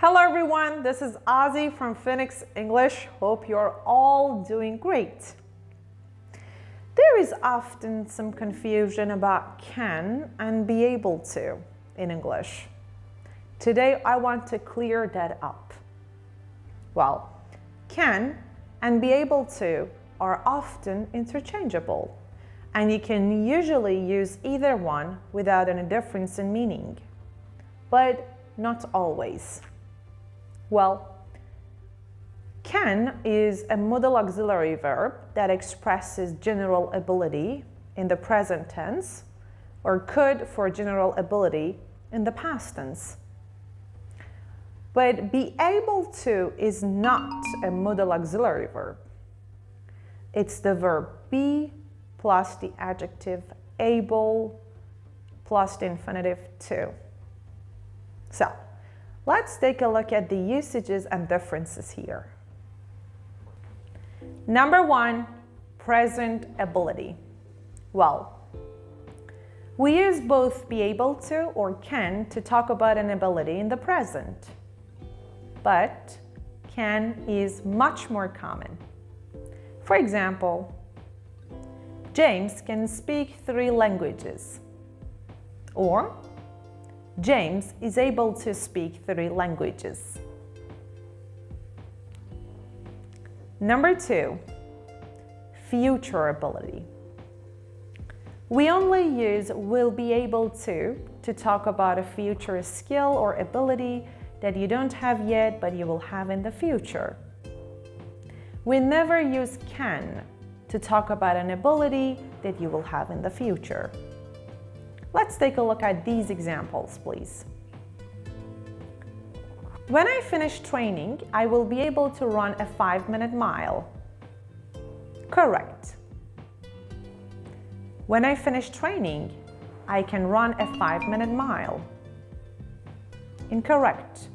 Hello everyone, this is Ozzy from Phoenix English. Hope you're all doing great. There is often some confusion about can and be able to in English. Today I want to clear that up. Well, can and be able to are often interchangeable, and you can usually use either one without any difference in meaning, but not always. Well, can is a modal auxiliary verb that expresses general ability in the present tense, or could for general ability in the past tense. But be able to is not a modal auxiliary verb. It's the verb be plus the adjective able plus the infinitive to. So, let's take a look at the usages and differences here. Number one, present ability. Well, we use both be able to or can to talk about an ability in the present. But can is much more common. For example, James can speak 3 languages. Or James is able to speak 3 languages. Number 2, future ability. We only use will be able to talk about a future skill or ability that you don't have yet but you will have in the future. We never use can to talk about an ability that you will have in the future. Let's take a look at these examples, please. When I finish training, I will be able to run a 5-minute mile. Correct. When I finish training, I can run a 5-minute mile. Incorrect.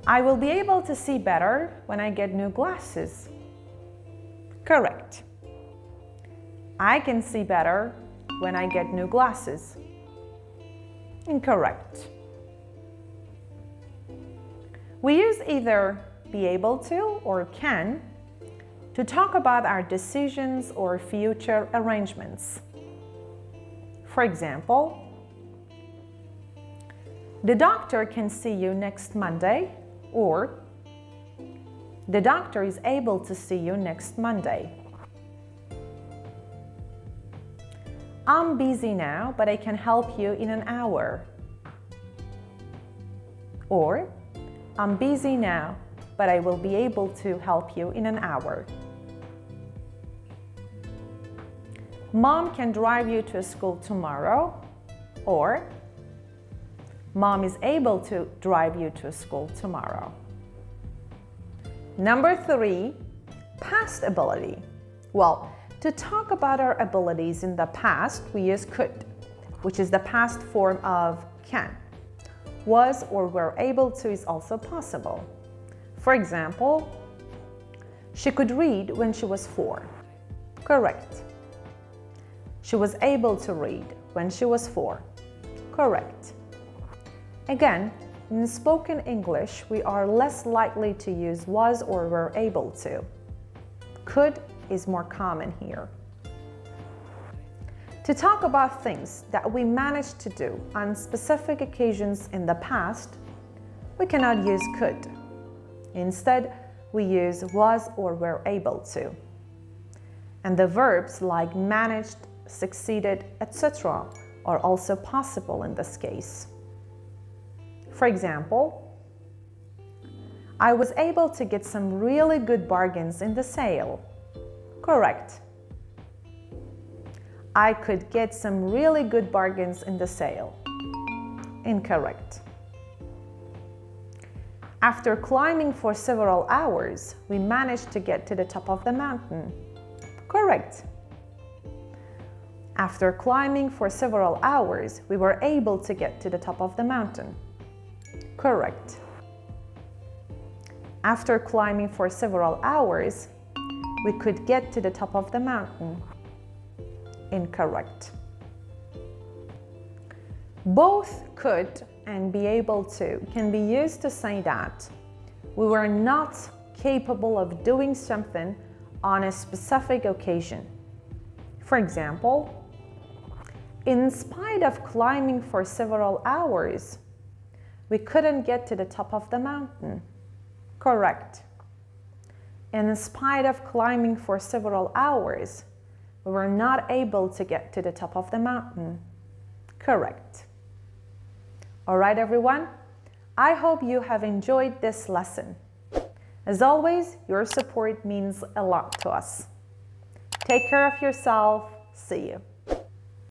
I will be able to see better when I get new glasses. Correct. I can see better when I get new glasses. Incorrect. We use either be able to or can to talk about our decisions or future arrangements. For example, the doctor can see you next Monday, or the doctor is able to see you next Monday. I'm busy now, but I can help you in an hour. Or, I'm busy now, but I will be able to help you in an hour. Mom can drive you to school tomorrow, or Mom is able to drive you to school tomorrow. Number 3, past ability. Well, to talk about our abilities in the past, we use could, which is the past form of can. Was or were able to is also possible. For example, she could read when she was 4. Correct. She was able to read when she was 4. Correct. Again, in spoken English, we are less likely to use was or were able to. Could is more common here. To talk about things that we managed to do on specific occasions in the past, we cannot use could. Instead, we use was or were able to. And the verbs like managed, succeeded, etc. are also possible in this case. For example, I was able to get some really good bargains in the sale. Correct. I could get some really good bargains in the sale. Incorrect. After climbing for several hours, we managed to get to the top of the mountain. Correct. After climbing for several hours, we were able to get to the top of the mountain. Correct. After climbing for several hours, we could get to the top of the mountain. Incorrect. Both could and be able to can be used to say that we were not capable of doing something on a specific occasion. For example, in spite of climbing for several hours, we couldn't get to the top of the mountain. Correct. In spite of climbing for several hours, we were not able to get to the top of the mountain. Correct. All right, everyone. I hope you have enjoyed this lesson. As always, your support means a lot to us. Take care of yourself. See you.